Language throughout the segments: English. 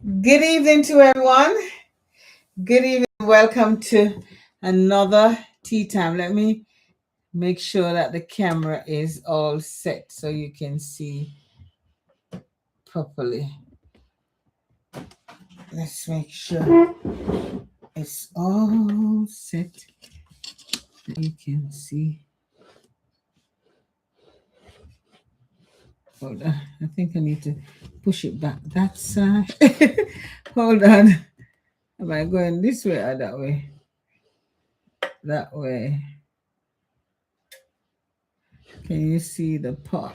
Good evening to everyone. Good evening. Welcome to another tea time. Let me make sure that the camera is all set so you can see properly. Let's make sure it's all set that you can see. Hold on. I think I need to push it back that side. Hold on. Am I going this way or that way? That way. Can you see the pot?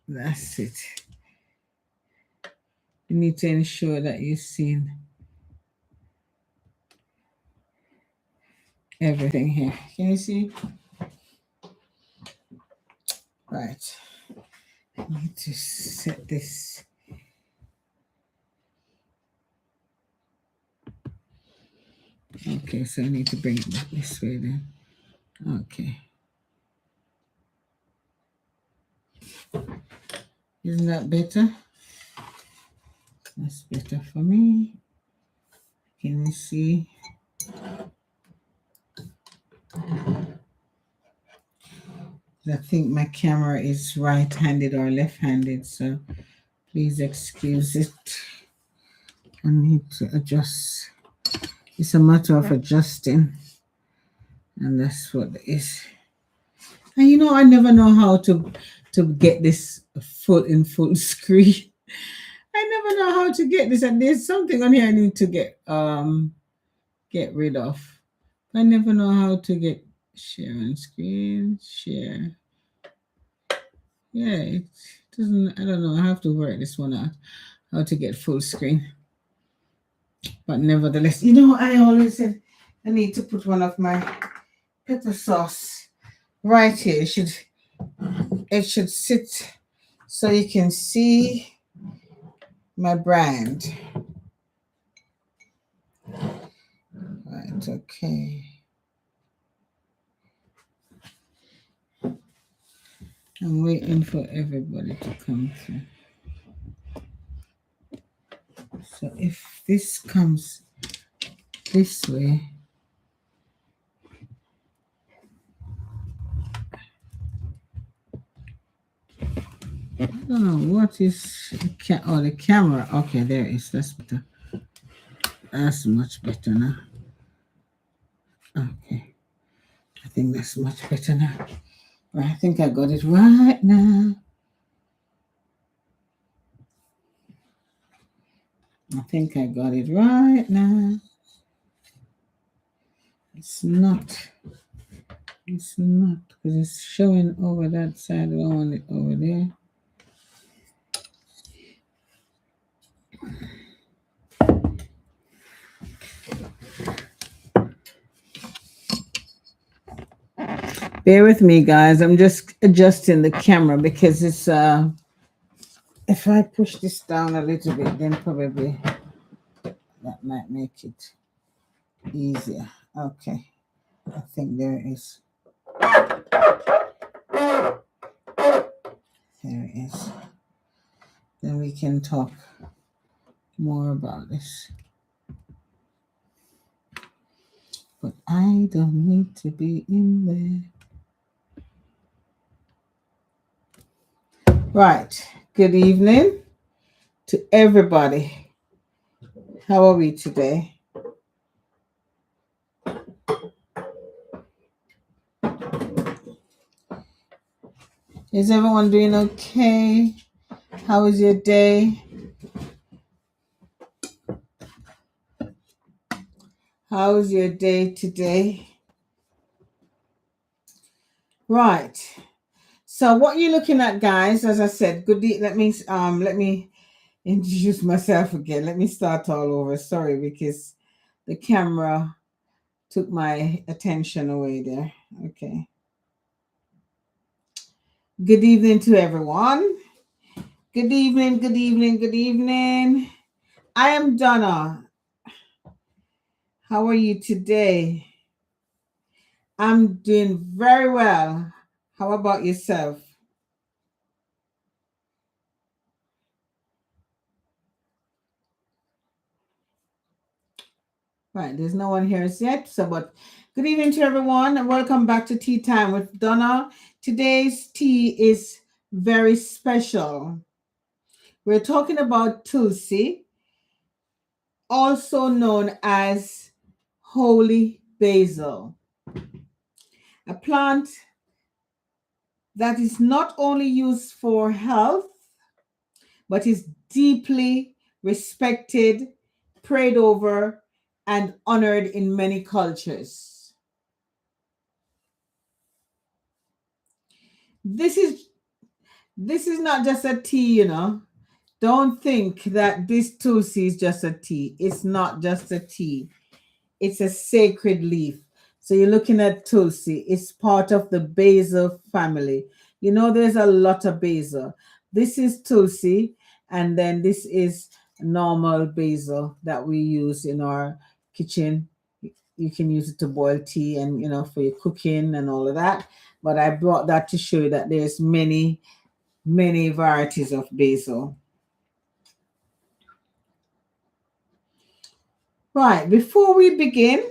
That's it. You need to ensure that you've seen everything here. Can you see? Right. I need to set this. Okay, so I need to bring it back this way then. Okay. Isn't that better? That's better for me. Can you see? I think my camera is right-handed or left-handed, so please excuse it. I need to adjust. It's a matter of adjusting, and that's what it is. And I never know how to get this full screen. I never know how to get this, and there's something on here I need to get rid of. I never know how to get share on screen, share. Yeah, it doesn't. I don't know. I have to work this one out. How to get full screen. But nevertheless, I always said I need to put one of my pepper sauce right here. It should sit so you can see my brand. Right, okay. I'm waiting for everybody to come through. So if this comes this way, I don't know what is the camera. Okay, there it is. That's better. That's much better now. Okay, I think that's much better now. I think I got it right now. I think I got it right now. It's not because it's showing over that side. I want it over there. Bear with me, guys. I'm just adjusting the camera because it's if I push this down a little bit, then probably that might make it easier. Okay. I think there it is. There it is. Then we can talk more about this. But I don't need to be in there. Right. Good evening to everybody. How are we today? Is everyone doing okay? How is your day? How's your day today? Right. So what you're looking at, guys, as I said, let me introduce myself again. Let me start all over. Sorry, because the camera took my attention away there. Okay. Good evening to everyone. Good evening, good evening, good evening. I am Donna. How are you today? I'm doing very well. How about yourself? Right, there's no one here as yet. So, but good evening to everyone, and welcome back to Tea Time with Donna. Today's tea is very special. We're talking about Tulsi, also known as Holy Basil, a plant that is not only used for health, but is deeply respected, prayed over, and honored in many cultures. This is this is not just a tea, you know. Don't think that this Tulsi is just a tea. It's not just a tea. It's a sacred leaf. So you're looking at Tulsi. It's part of the basil family. You know, there's a lot of basil. This is Tulsi, and then this is normal basil that we use in our kitchen. You can use it to boil tea and, you know, for your cooking and all of that. But I brought that to show you that there's many varieties of basil. Right, before we begin,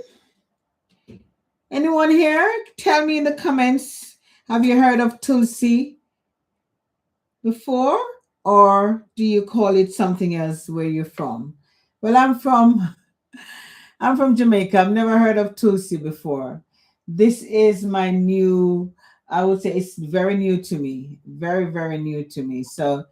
anyone here, tell me in the comments, have you heard of Tulsi before? Or do you call it something else where you're from? Well, I'm from Jamaica. I've never heard of Tulsi before. This is my new, I would say it's very new to me. Very, very new to me. So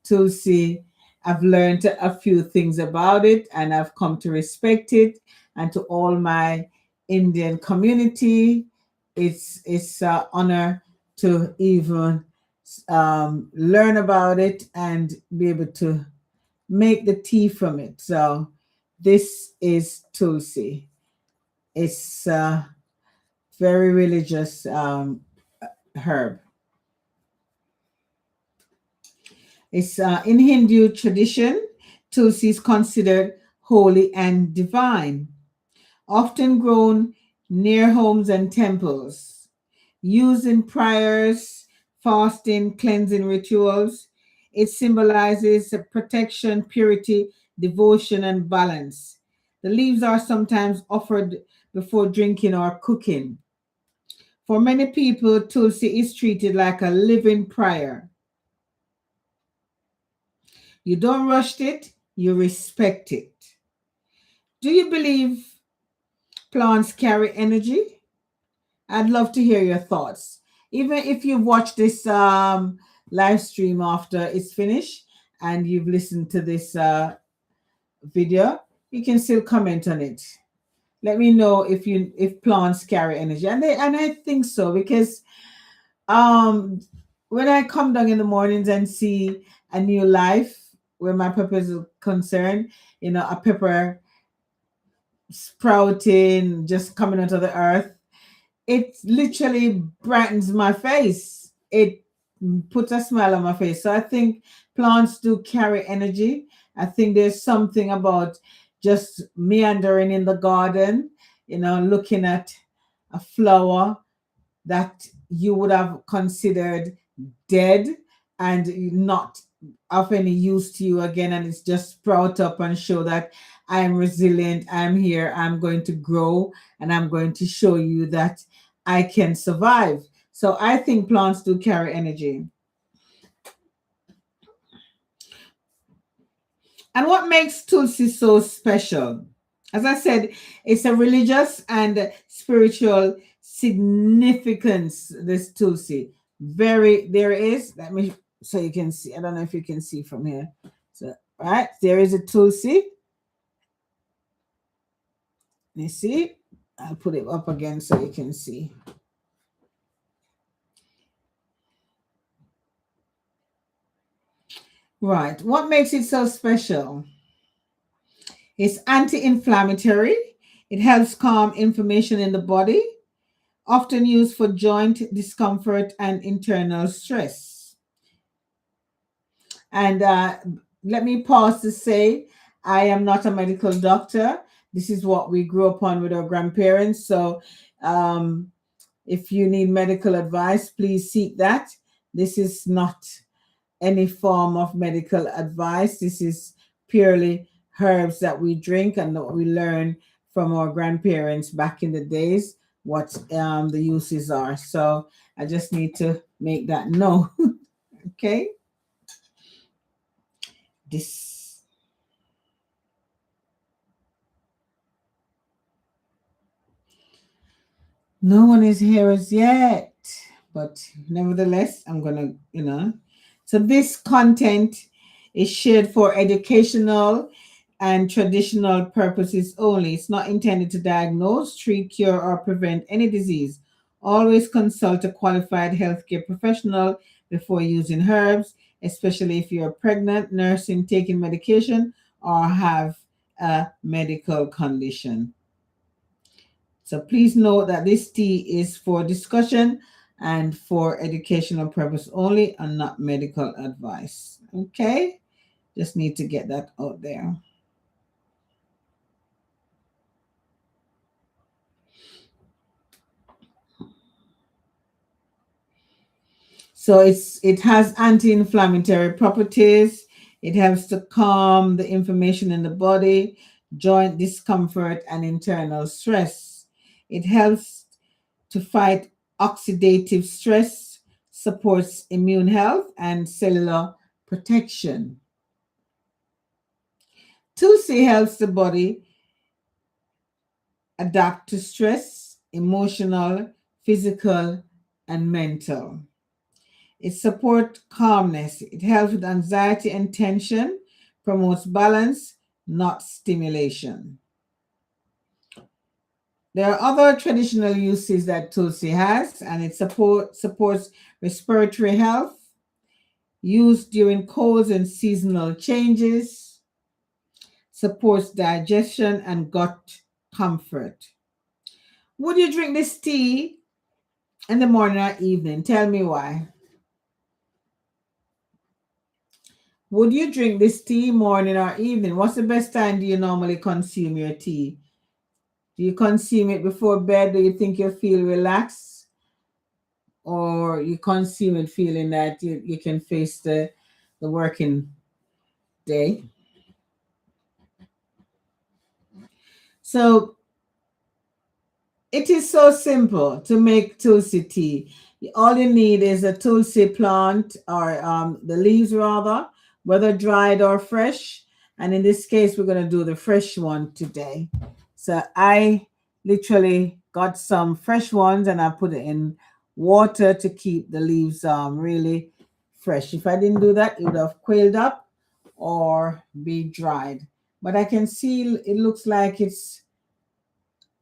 Tulsi, I've learned a few things about it and I've come to respect it. And to all my Indian community, it's an honor to even learn about it and be able to make the tea from it. So this is Tulsi. It's a very religious herb. It's in Hindu tradition, Tulsi is considered holy and divine, often grown near homes and temples, used in prayers, fasting, cleansing rituals. It symbolizes protection, purity, devotion, and balance. The leaves are sometimes offered before drinking or cooking. For many people, Tulsi is treated like a living prayer. You don't rush it, you respect it. Do you believe plants carry energy? I'd love to hear your thoughts. Even if you've watched this live stream after it's finished and you've listened to this video, you can still comment on it. Let me know if plants carry energy, and I think so, because um when I come down in the mornings and see a new life where my peppers are concerned, you know, a pepper sprouting, just coming out of the earth, it literally brightens my face. It puts a smile on my face. So I think plants do carry energy. I think there's something about just meandering in the garden, you know, looking at a flower that you would have considered dead and not of any use to you again, and it's just sprout up and show that I'm resilient, I'm here, I'm going to grow, and I'm going to show you that I can survive. So I think plants do carry energy. And what makes Tulsi so special? As I said, it's a religious and spiritual significance, this Tulsi. Very, there is, let me, so you can see, I don't know if you can see from here. So, right, there is a Tulsi. You see? I'll put it up again so you can see. Right, what makes it so special? It's anti-inflammatory. It helps calm inflammation in the body, often used for joint discomfort and internal stress. And let me pause to say, I am not a medical doctor. This is what we grew up on with our grandparents. So if you need medical advice, please seek that. This is not any form of medical advice. This is purely herbs that we drink and that we learn from our grandparents back in the days what the uses are. So I just need to make that known. Okay. This. No one is here as yet, but nevertheless, I'm gonna, So this content is shared for educational and traditional purposes only. It's not intended to diagnose, treat, cure, or prevent any disease. Always consult a qualified healthcare professional before using herbs, especially if you're pregnant, nursing, taking medication, or have a medical condition. So please note that this tea is for discussion and for educational purpose only and not medical advice. Okay? Just need to get that out there. So it has anti-inflammatory properties. It helps to calm the inflammation in the body, joint discomfort, and internal stress. It helps to fight oxidative stress, supports immune health, and cellular protection. Tulsi helps the body adapt to stress, emotional, physical, and mental. It supports calmness. It helps with anxiety and tension, promotes balance, not stimulation. There are other traditional uses that Tulsi has, and it supports respiratory health, used during colds and seasonal changes, supports digestion and gut comfort. Would you drink this tea in the morning or evening? Tell me why. Would you drink this tea morning or evening? What's the best time do you normally consume your tea? Do you consume it before bed? Do you think you feel relaxed? Or you consume it feeling that you can face the working day? So it is so simple to make Tulsi tea. All you need is a Tulsi plant or the leaves rather, whether dried or fresh. And in this case, we're going to do the fresh one today. So I literally got some fresh ones and I put it in water to keep the leaves really fresh. If I didn't do that, it would have quailed up or be dried. But I can see it looks like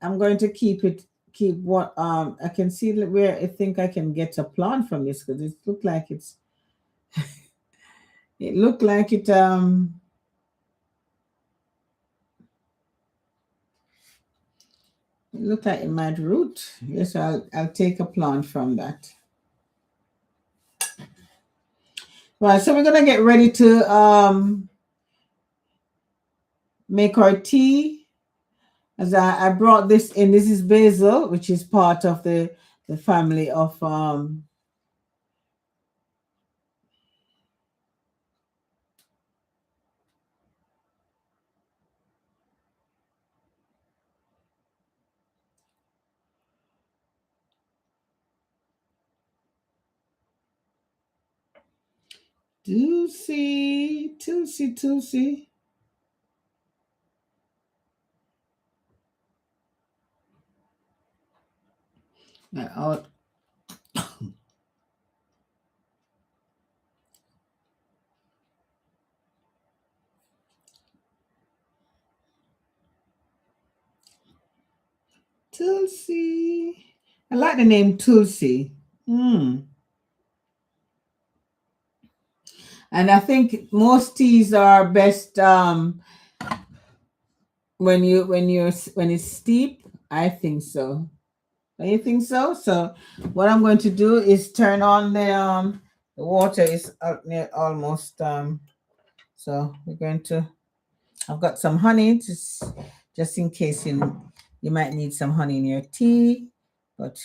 I'm going to keep what I can see where I think I can get a plant from this because it looked like it looked like it might root. Yes, I'll take a plant from that. Right, so we're gonna get ready to make our tea. As I brought this in, this is basil, which is part of the family of Tulsi. Oh, Tulsi. I like the name Tulsi. And I think most teas are best when it's steep. I think so. Do you think so? So what I'm going to do is turn on the water is out near almost so we're going to I've got some honey just in case you might need some honey in your tea, but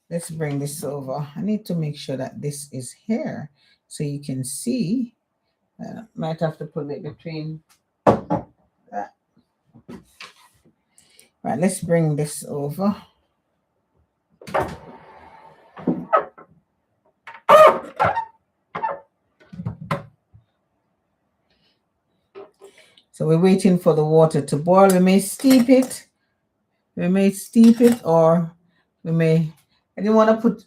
let's bring this over. I need to make sure that this is here so you can see. Might have to put it between that. Right, let's bring this over. So we're waiting for the water to boil. We may steep it. Or we may. I didn't want to put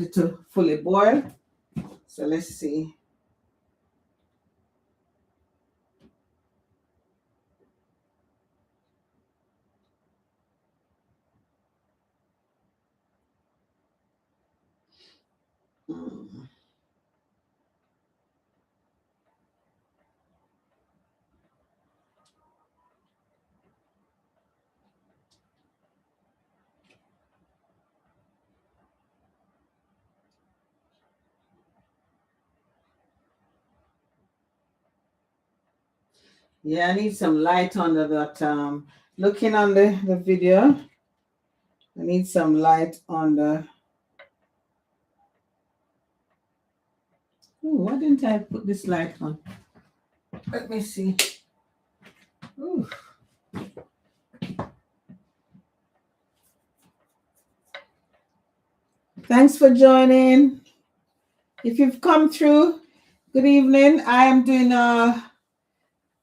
it to fully boil. So let's see. Yeah, I need some light under that. Looking on the video, I need some light on the. Oh, why didn't I put this light on? Let me see. Ooh. Thanks for joining. If you've come through, good evening. I am doing a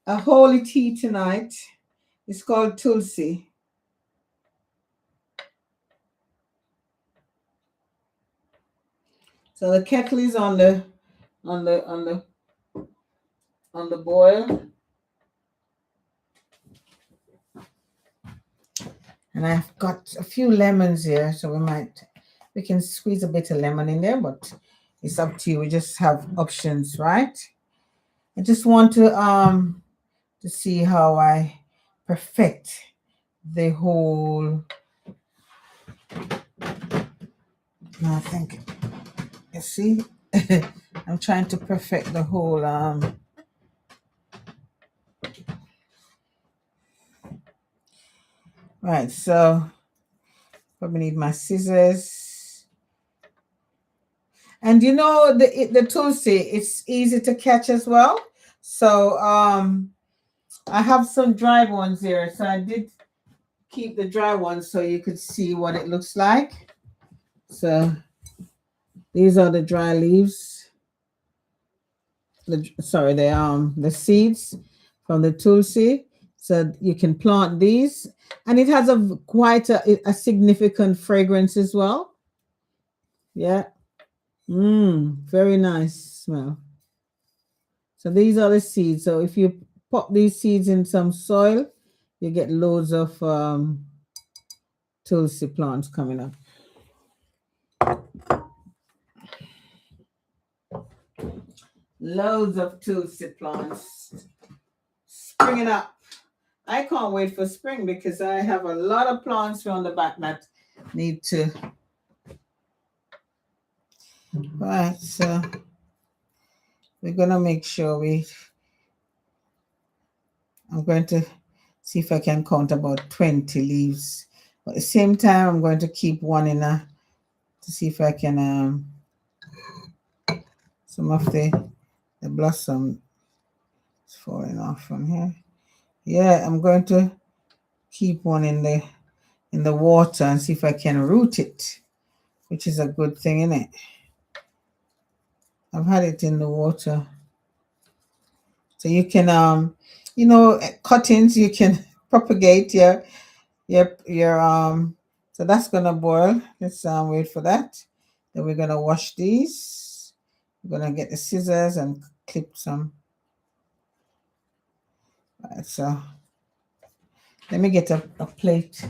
holy tea tonight. It's called Tulsi. So the kettle is on the boil. And I've got a few lemons here, so we can squeeze a bit of lemon in there, but it's up to you. We just have options, right? I just want to see how I perfect the whole. I think you see, I'm trying to perfect the whole right. So probably need my scissors. And you know the Tulsi, it's easy to catch as well. So I have some dried ones here. So I did keep the dry ones so you could see what it looks like. So these are the dry leaves. The seeds from the Tulsi. So you can plant these, and it has quite a significant fragrance as well. Yeah. Very nice smell. So these are the seeds. So if you pop these seeds in some soil, you get loads of Tulsi plants coming up. Loads of Tulsi plants springing up. I can't wait for spring because I have a lot of plants around the back that need to. Right, so we're going to make sure I'm going to see if I can count about 20 leaves. But at the same time, I'm going to keep one to see if I can, some of the blossom is falling off from here. Yeah, I'm going to keep one in the water and see if I can root it, which is a good thing, isn't it? I've had it in the water. So you can, cuttings, you can propagate your so that's gonna boil. Let's wait for that. Then we're gonna wash these. We're gonna get the scissors and clip some. All right, so let me get a plate.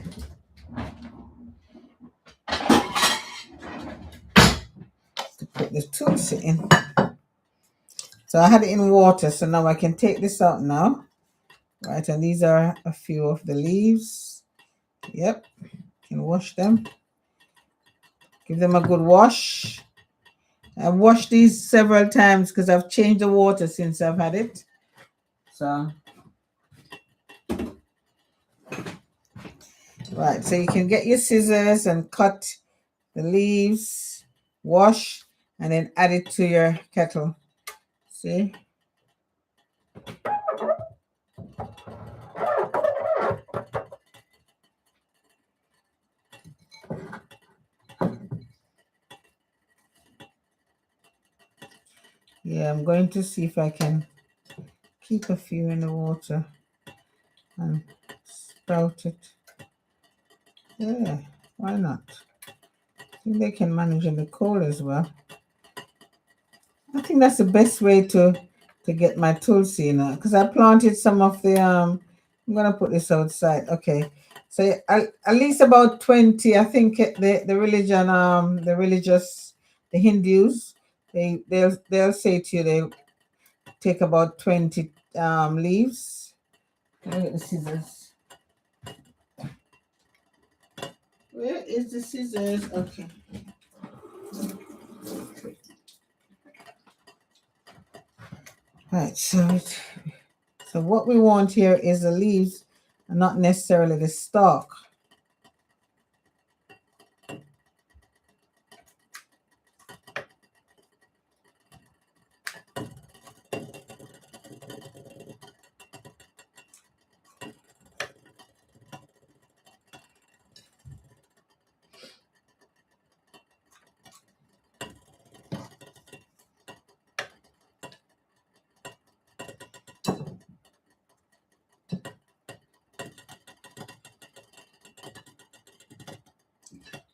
To put the Tulsi in. So I had it in water, so now I can take this out now. Right, and these are a few of the leaves. Yep, can wash them. Give them a good wash. I've washed these several times because I've changed the water since I've had it. So, right, so you can get your scissors and cut the leaves, wash, and then add it to your kettle. See? Yeah, I'm going to see if I can keep a few in the water and sprout it. Yeah, why not? I think they can manage in the cold as well. I think that's the best way to get my Tulsi, because I planted some of the I'm gonna put this outside. Okay, so at least about 20. I think the religion the Hindus, they'll say to you they take about 20 leaves. Let me get the scissors. Where is the scissors? Okay. Right, so what we want here is the leaves and not necessarily the stalk.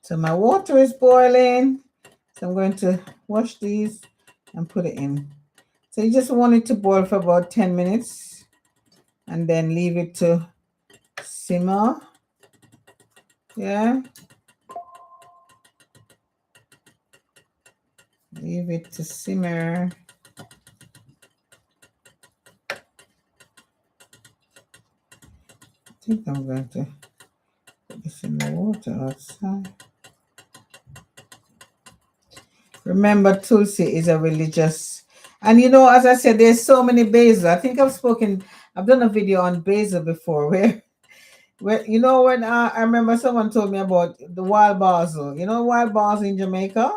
So my water is boiling. So I'm going to wash these and put it in. So you just want it to boil for about 10 minutes and then leave it to simmer. Yeah. Leave it to simmer. I think I'm going to put this in the water outside. Remember, Tulsi is a religious, and as I said, there's so many basil. I think I've done a video on basil before where when I remember someone told me about the wild basil. Wild basil in Jamaica,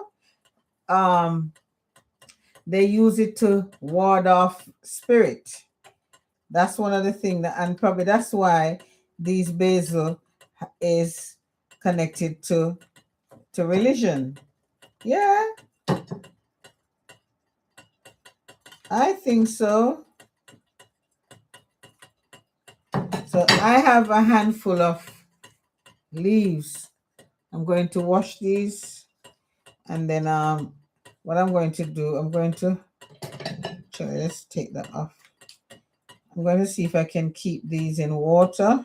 they use it to ward off spirit. That's one of the things and probably that's why these basil is connected to religion. Yeah, I think so. So I have a handful of leaves. I'm going to wash these, and then what I'm going to do, let's take that off. I'm going to see if I can keep these in water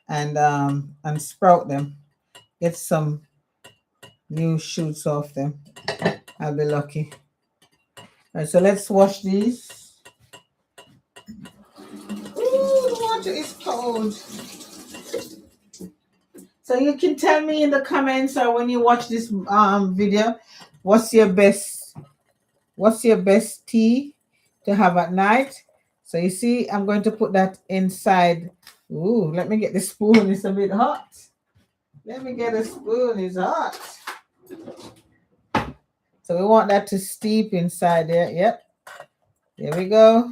and sprout them. Get some new shoots off them. I'll be lucky. All right, so let's wash these. Ooh, the water is cold. So you can tell me in the comments or when you watch this video, what's your best tea to have at night? So you see, I'm going to put that inside. Ooh, let me get the spoon. It's a bit hot. Let me get a spoon. It's hot. So we want that to steep inside there. Yep. There we go.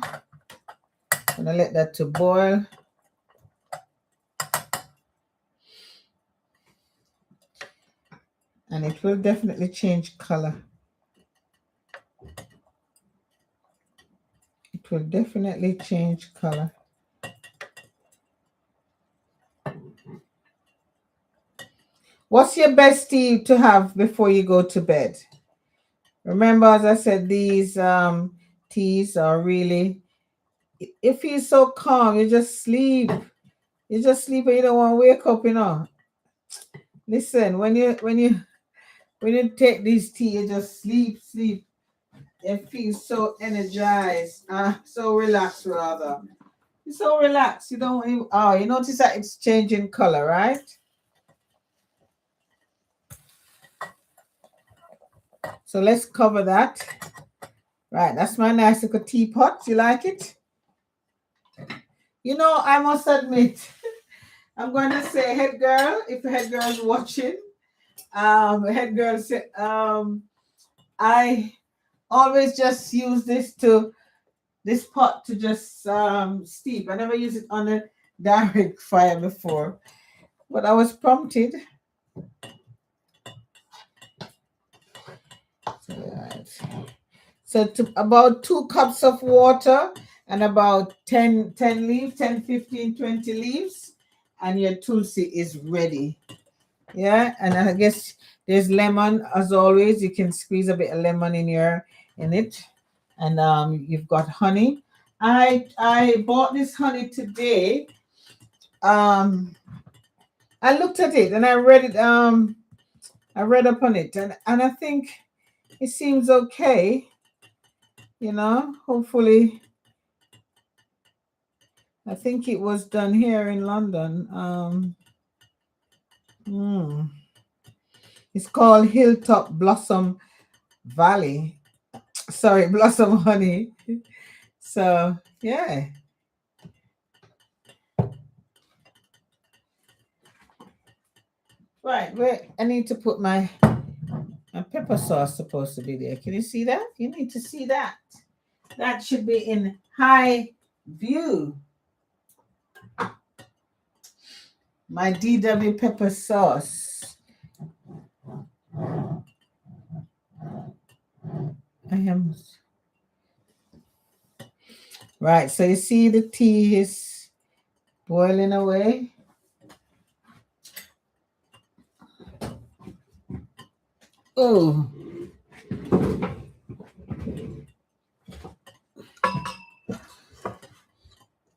I'm gonna let that to boil. And it will definitely change color. It will definitely change color. What's your best tea to have before you go to bed? Remember, as I said, these teas are really, it feels so calm. You just sleep. You just sleep and you don't want to wake up. Listen, when you take these tea, you just sleep. It feels so energized, so relaxed rather. You're so relaxed. You don't even, you notice that it's changing color, right? So let's cover that. Right, that's my nice little teapot. You like it? I must admit, I'm going to say head girl, if head girl is watching. Head girl said, I always just use this pot to just steep. I never use it on a direct fire before, but I was prompted. So to about 2 cups of water and about 10 leaves, 10, 15, 20 leaves, and your Tulsi is ready. Yeah, and I guess there's lemon as always. You can squeeze a bit of lemon in it, and you've got honey. I bought this honey today. Um, I looked at it and I read it. I read up on it, and I think it seems okay. Hopefully, I think it was done here in London. Hmm. It's called Hilltop Blossom Valley. Sorry, Blossom Honey. So yeah. Right, where I need to put my pepper sauce supposed to be there. Can you see that? You need to see that. That should be in high view. My DW pepper sauce. I am right. So you see the tea is boiling away. Oh,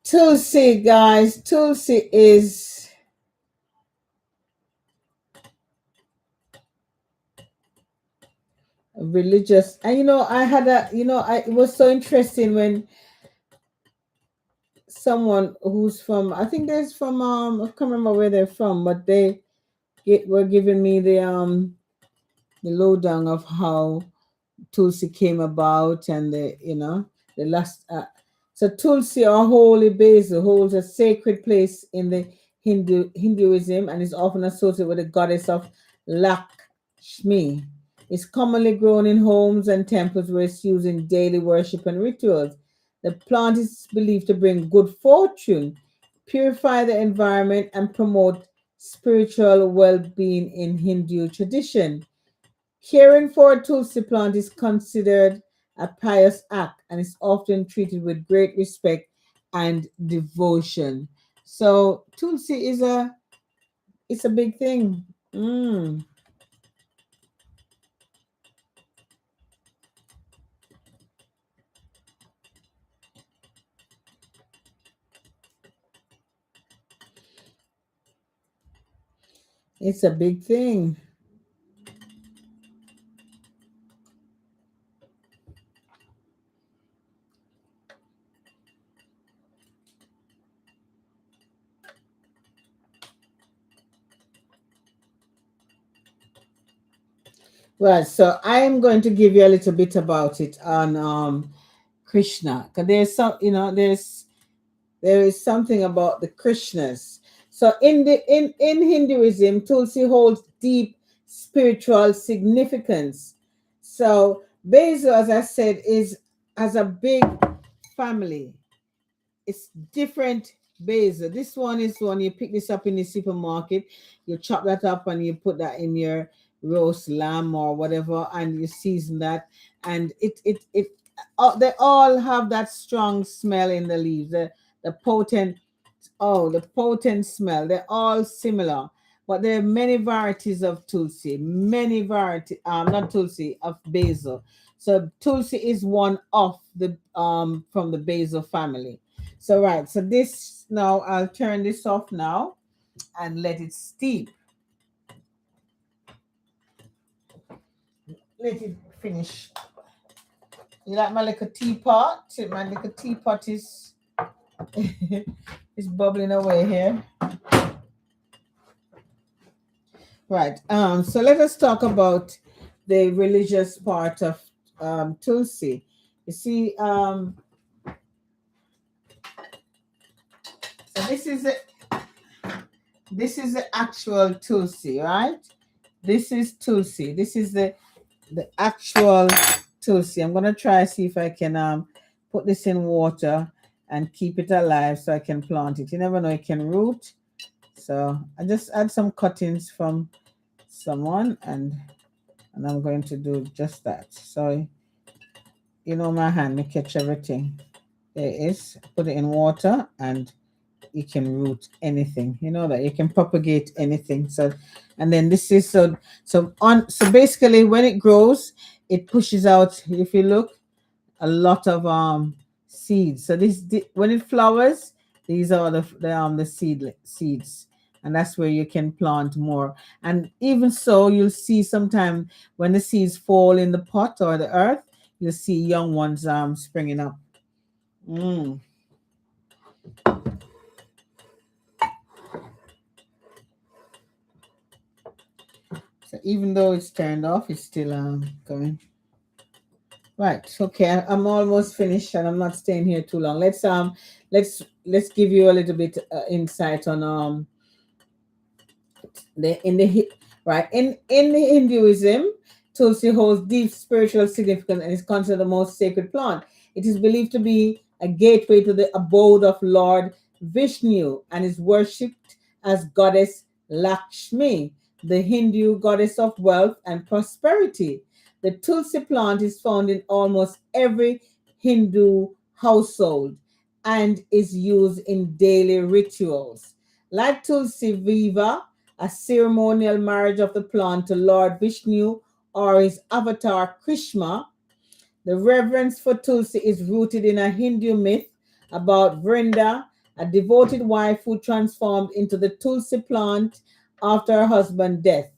Tulsi, guys. Tulsi is religious. And I had it was so interesting when someone who's from, I think there's from, I can't remember where they're from, but they were giving me the lowdown of how Tulsi came about, and the last. So Tulsi or Holy Basil holds a sacred place in the Hinduism and is often associated with the goddess of Lakshmi. It's commonly grown in homes and temples where it's used in daily worship and rituals. The plant is believed to bring good fortune, purify the environment, and promote spiritual well-being in Hindu tradition. Caring for a Tulsi plant is considered a pious act and is often treated with great respect and devotion. So Tulsi is it's a big thing. It's a big thing. Right, so I am going to give you a little bit about it on Krishna. Because there's there is something about the Krishnas. So in Hinduism, Tulsi holds deep spiritual significance. So Basil, as I said, is has a big family. It's different basil. This one is one you pick this up in the supermarket, you chop that up and you put that in your roast lamb or whatever, and you season that, and they all have that strong smell in the leaves. The potent the potent smell. They're all similar, but there are many varieties of Tulsi, many variety not Tulsi, of basil. So Tulsi is one of the from the basil family. So right, so this now I'll turn this off now and let it steep. Let it finish. You like my little teapot? My little teapot is is bubbling away here. Right. So let us talk about the religious part of Tulsi. You see, so this is the actual Tulsi, right? This is Tulsi. This is the actual Tulsi. I'm gonna try see if I can put this in water and keep it alive so I can plant it. You never know, it can root. So I just add some cuttings from someone, and I'm going to do just that. So you know my hand, me catch everything. There is. Put it in water and you can root anything. You know that you can propagate anything. So, and then this is so basically when it grows, it pushes out. If you look, a lot of seeds. So when it flowers, these are the seeds, and that's where you can plant more. And even so, you'll see sometime when the seeds fall in the pot or the earth, you'll see young ones springing up. Mm. So even though it's turned off, it's still going. Right. Okay. I'm almost finished, and I'm not staying here too long. Let's give you a little bit insight on the in the Hi- right in Hinduism, Tulsi holds deep spiritual significance and is considered the most sacred plant. It is believed to be a gateway to the abode of Lord Vishnu and is worshipped as goddess Lakshmi, the Hindu goddess of wealth and prosperity. The Tulsi plant is found in almost every Hindu household and is used in daily rituals. Like Tulsi Viva, a ceremonial marriage of the plant to Lord Vishnu or his avatar Krishna, the reverence for Tulsi is rooted in a Hindu myth about Vrinda, a devoted wife who transformed into the Tulsi plant after her husband's death.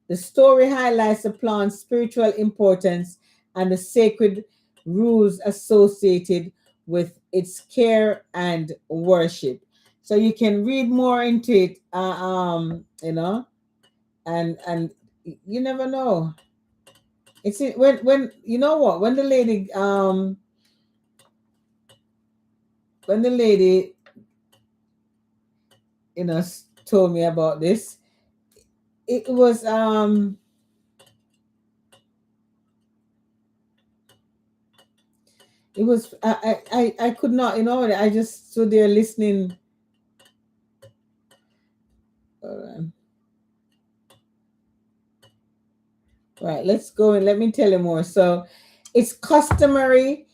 The story highlights the plant's spiritual importance and the sacred rules associated with its care and worship. So you can read more into it, and you never know. When you know what when the lady told me about this, it was I could not, I just stood there listening. uh, right, let's go and let me tell you more. So it's customary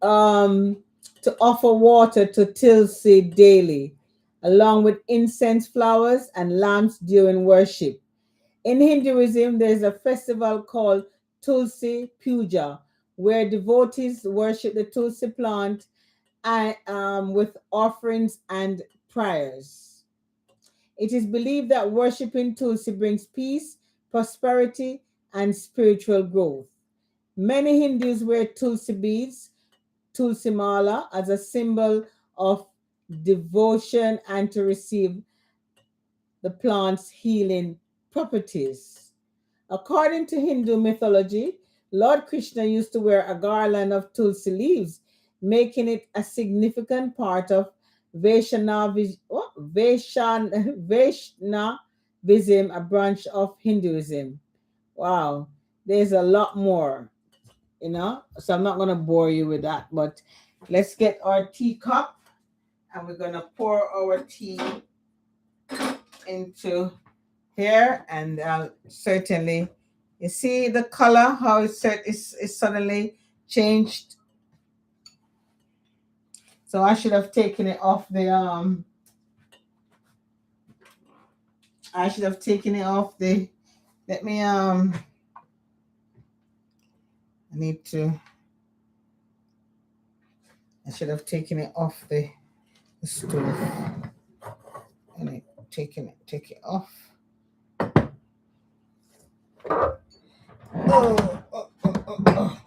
um to offer water to Tulsi daily along with incense flowers and lamps during worship. In Hinduism, there's a festival called Tulsi Puja, where devotees worship the Tulsi plant with offerings and prayers. It is believed that worshiping Tulsi brings peace, prosperity, and spiritual growth. Many Hindus wear Tulsi beads, Tulsi Mala, as a symbol of devotion and to receive the plant's healing properties. According to Hindu mythology, Lord Krishna used to wear a garland of tulsi leaves, making it a significant part of Vaishnavism, a branch of Hinduism. Wow, there's a lot more, so I'm not going to bore you with that, but let's get our teacup and we're going to pour our tea into here, and certainly you see the color how it's suddenly changed. So I should have taken it off the I should have taken it off the let me I need to I should have taken it off the stove and take it off. Oh, oh, oh, oh, oh.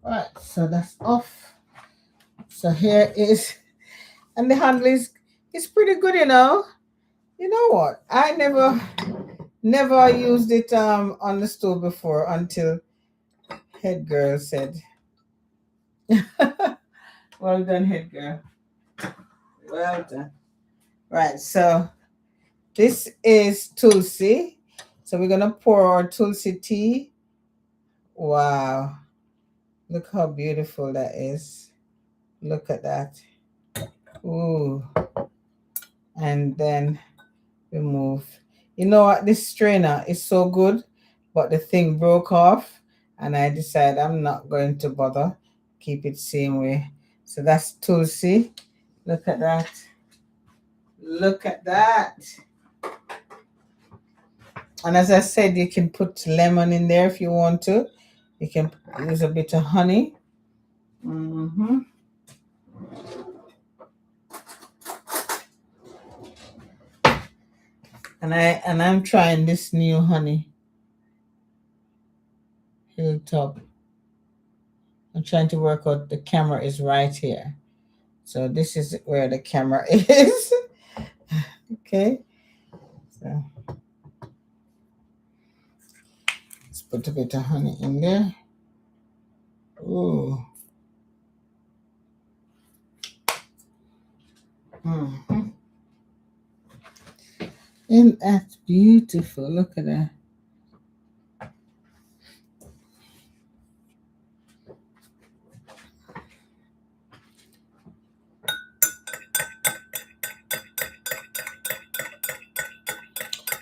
All right, so that's off. So here is, and the handle is pretty good, You know what? I never used it on the stove before until head girl said. Well done, head girl. Well done. Right, so this is Tulsi. So we're gonna pour our Tulsi tea. Wow. Look how beautiful that is. Look at that. Ooh. And then remove. You know what? This strainer is so good, but the thing broke off, and I decided I'm not going to bother. Keep it same way. So that's Tulsi. Look at that. Look at that. And as I said, you can put lemon in there if you want to. You can use a bit of honey. Mm-hmm. I'm trying this new honey hilltop. I'm trying to work out the camera is right here. So this is where the camera is. Okay. So let's put a bit of honey in there. Ooh. Mm-hmm. Isn't that beautiful? Look at that.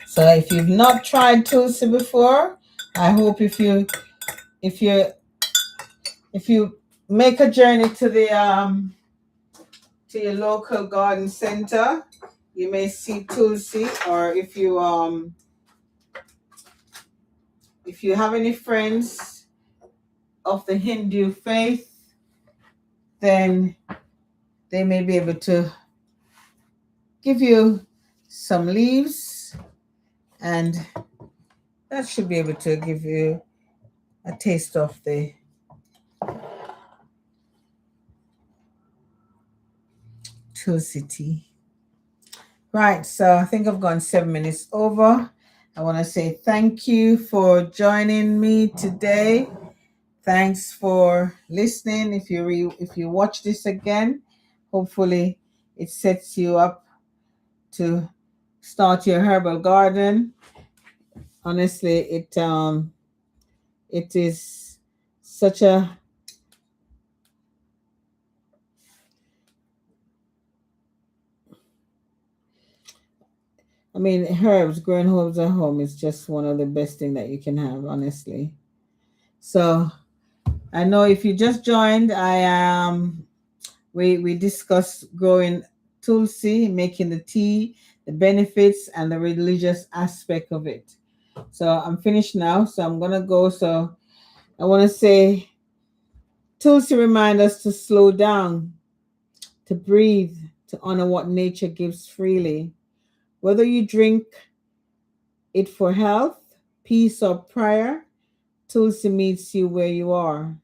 So if you've not tried Tulsi before, I hope if you if you make a journey to your local garden center, you may see Tulsi, or if you have any friends of the Hindu faith, then they may be able to give you some leaves, and that should be able to give you a taste of the Tulsi tea. Right, so I think I've gone 7 minutes over. I want to say thank you for joining me today. Thanks for listening. If you watch this again, hopefully it sets you up to start your herbal garden. Honestly, it is such a I mean, growing herbs at home is just one of the best thing that you can have, honestly. So I know if you just joined, we discussed growing tulsi, making the tea, the benefits, and the religious aspect of it. So I'm finished now. So I'm gonna go. So I want to say tulsi remind us to slow down, to breathe, to honor what nature gives freely. Whether you drink it for health, peace, or prayer, Tulsi meets you where you are.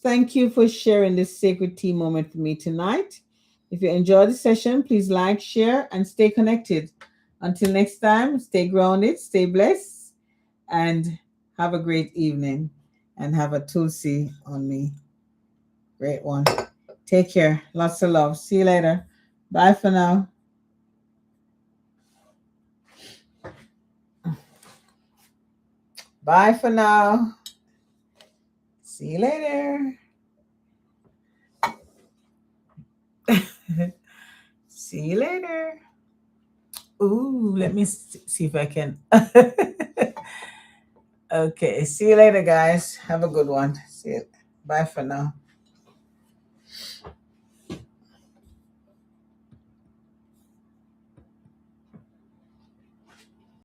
Thank you for sharing this sacred tea moment with me tonight. If you enjoyed the session, please like, share, and stay connected. Until next time, stay grounded, stay blessed, and have a great evening. And have a Tulsi on me. Great one. Take care. Lots of love. See you later. Bye for now. Bye for now. See you later. See you later. Ooh, let me see if I can. Okay, see you later, guys. Have a good one. See you. Bye for now.